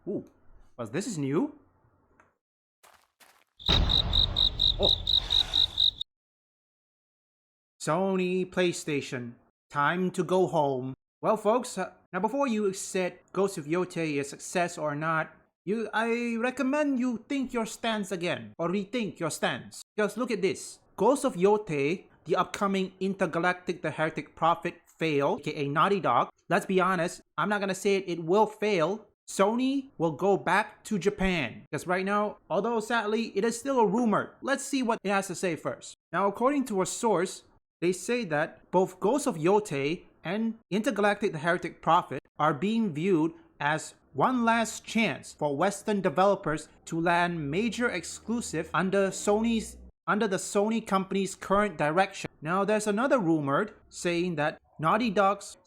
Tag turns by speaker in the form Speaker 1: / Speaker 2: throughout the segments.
Speaker 1: Ooh, but this is new. Oh, Sony PlayStation. Time to go home. Well, folks, now before you said Ghost of Yotei is a success or not, I recommend you think your stance again, or rethink your stance. Just look at this. Ghost of Yotei, the upcoming intergalactic the heretic prophet, failed, aka Naughty Dog. Let's be honest, I'm not gonna say it will fail. Sony will go back to Japan. Because right now, although sadly, it is still a rumor. Let's see what it has to say first. Now, according to a source, they say that both Ghost of Yotei and Intergalactic the Heretic Prophet are being viewed as one last chance for Western developers to land major exclusive under the Sony company's current direction. Now there's another rumor saying that Naughty Dog's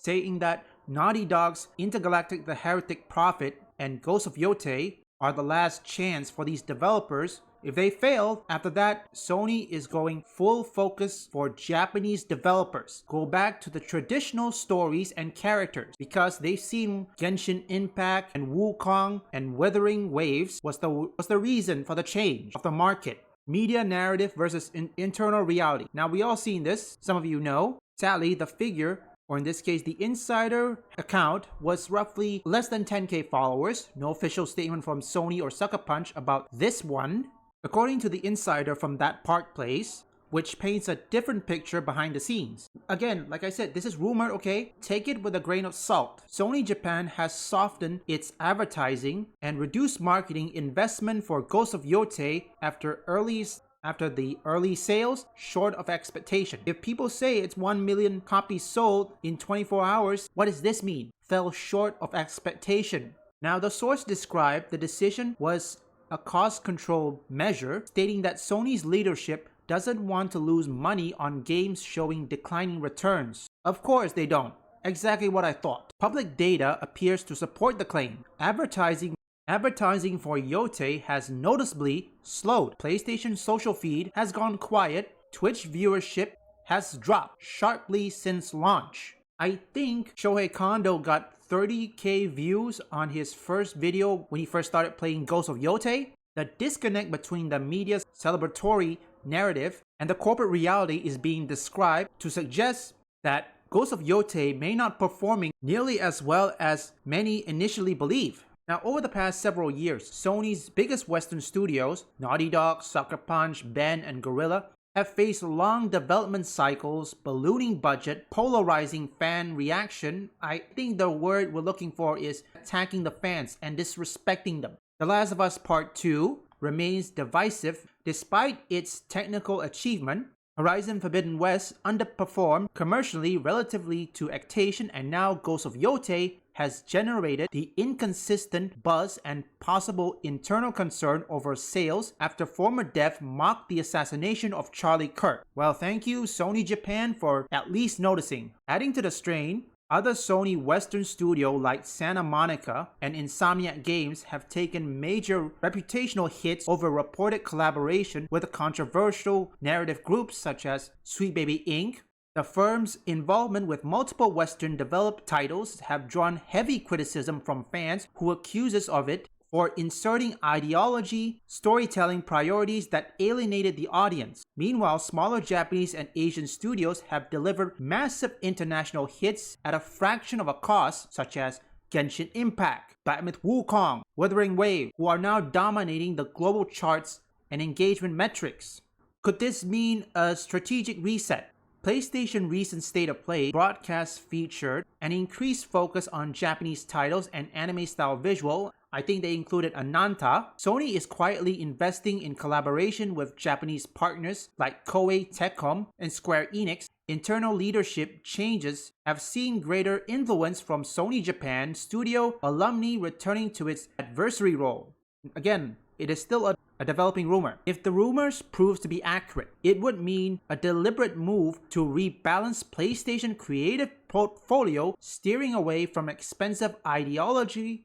Speaker 1: Intergalactic the Heretic Prophet and Ghost of Yotei are the last chance for these developers. If they fail, after that, Sony is going full focus for Japanese developers. Go back to the traditional stories and characters because they've seen Genshin Impact and Wukong and Wuthering Waves was the reason for the change of the market. Media narrative versus internal reality. Now we all seen this, some of you know. Sadly, the figure, or in this case the insider account, was roughly less than 10k followers. No official statement from Sony or Sucker Punch about this one. According to the insider from that Park Place, which paints a different picture behind the scenes. Again, like I said, this is rumor, okay? Take it with a grain of salt. Sony Japan has softened its advertising and reduced marketing investment for Ghost of Yotei after the early sales short of expectation. If people say it's 1 million copies sold in 24 hours, what does this mean? Fell short of expectation. Now, the source described the decision was a cost control measure, stating that Sony's leadership doesn't want to lose money on games showing declining returns. Of course they don't. Exactly what I thought. Public data appears to support the claim. Advertising for Yotei has noticeably slowed. PlayStation social feed has gone quiet. Twitch viewership has dropped sharply since launch. I think Shohei Kondo got 30k views on his first video when he first started playing Ghost of Yotei. The disconnect between the media's celebratory narrative and the corporate reality is being described to suggest that Ghost of Yotei may not performing nearly as well as many initially believe. Now, over the past several years, Sony's biggest Western studios, Naughty Dog, Sucker Punch, Ben, and Guerrilla, have faced long development cycles, ballooning budget, polarizing fan reaction. I think the word we're looking for is attacking the fans and disrespecting them. The Last of Us Part 2 remains divisive despite its technical achievement. Horizon Forbidden West underperformed commercially relatively to expectation, and now Ghost of Yotei has generated the inconsistent buzz and possible internal concern over sales after former dev mocked the assassination of Charlie Kirk. Well, thank you Sony Japan for at least noticing. Adding to the strain, other Sony Western studios like Santa Monica and Insomniac Games have taken major reputational hits over reported collaboration with controversial narrative groups such as Sweet Baby Inc. The firm's involvement with multiple Western developed titles have drawn heavy criticism from fans who accuse it of it for inserting ideology, storytelling priorities that alienated the audience. Meanwhile, smaller Japanese and Asian studios have delivered massive international hits at a fraction of a cost, such as Genshin Impact, Batman Wukong, Wuthering Waves, who are now dominating the global charts and engagement metrics. Could this mean a strategic reset? PlayStation recent State of Play broadcast featured an increased focus on Japanese titles and anime-style visual. I think they included Ananta. Sony is quietly investing in collaboration with Japanese partners like Koei Tecmo and Square Enix. Internal leadership changes have seen greater influence from Sony Japan studio alumni returning to its adversary role. Again, it is still a a developing rumor. If the rumors proves to be accurate, it would mean a deliberate move to rebalance PlayStation creative portfolio, steering away from expensive ideological,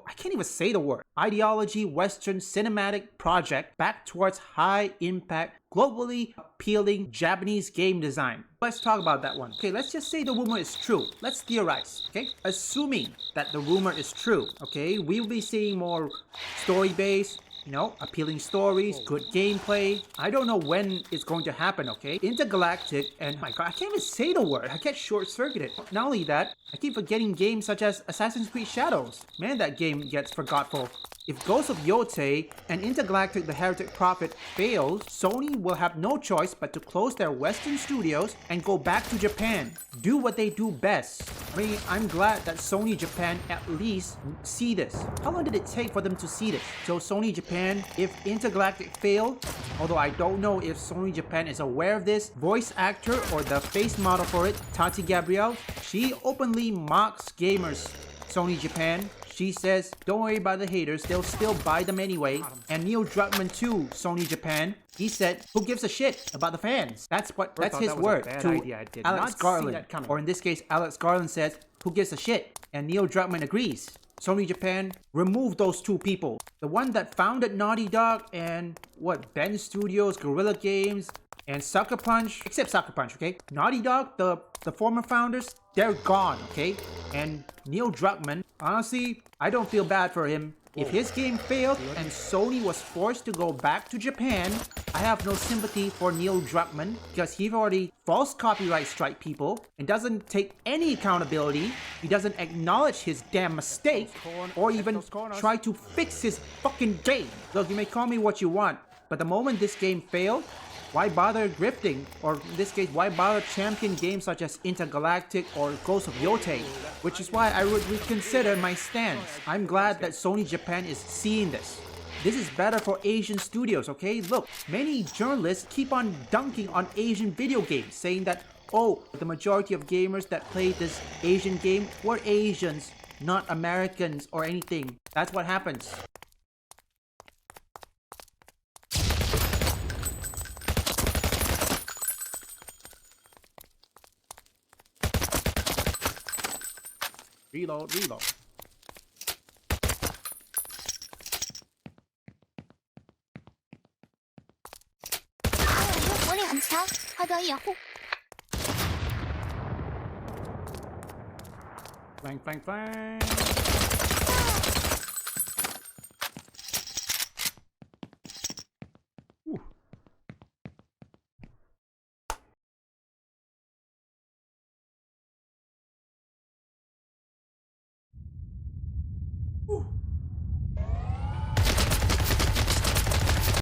Speaker 1: I can't even say the word, ideology Western cinematic project back towards high impact, globally appealing Japanese game design. Let's talk about that one. Okay, let's just say the rumor is true. Let's theorize, okay? Assuming that the rumor is true, okay, we will be seeing more story-based, appealing stories, good gameplay. I don't know when it's going to happen, okay? Intergalactic, and my god, I can't even say the word. I get short-circuited. Not only that, I keep forgetting games such as Assassin's Creed Shadows. Man, that game gets forgetful. If Ghost of Yotei and Intergalactic the Heretic Prophet fails, Sony will have no choice but to close their Western studios and go back to Japan. Do what they do best. I mean, I'm glad that Sony Japan at least see this. How long did it take for them to see this? So Sony Japan, if Intergalactic failed, although I don't know if Sony Japan is aware of this, voice actor or the face model for it, Tati Gabrielle, she openly mocks gamers. Sony Japan, she says, don't worry about the haters, they'll still buy them anyway. And Neil Druckmann too, Sony Japan, he said, who gives a shit about the fans? That's his word to Alex Garland. Or in this case, Alex Garland says, who gives a shit? And Neil Druckmann agrees. Sony Japan, remove those two people. The one that founded Naughty Dog and Ben Studios, Guerrilla Games, and Sucker Punch, except Sucker Punch, okay? Naughty Dog, the former founders, they're gone, okay? And Neil Druckmann, honestly, I don't feel bad for him. If his game failed and Sony was forced to go back to Japan, I have no sympathy for Neil Druckmann because he already false copyright strike people and doesn't take any accountability. He doesn't acknowledge his damn mistake or even try to fix his fucking game. Look, you may call me what you want, but the moment this game failed, why bother grifting? Or in this case, why bother champion games such as Intergalactic or Ghost of Yotei? Which is why I would reconsider my stance. I'm glad that Sony Japan is seeing this. This is better for Asian studios, okay? Look, many journalists keep on dunking on Asian video games, saying that, oh, the majority of gamers that play this Asian game were Asians, not Americans or anything. That's what happens. Reload. Flang.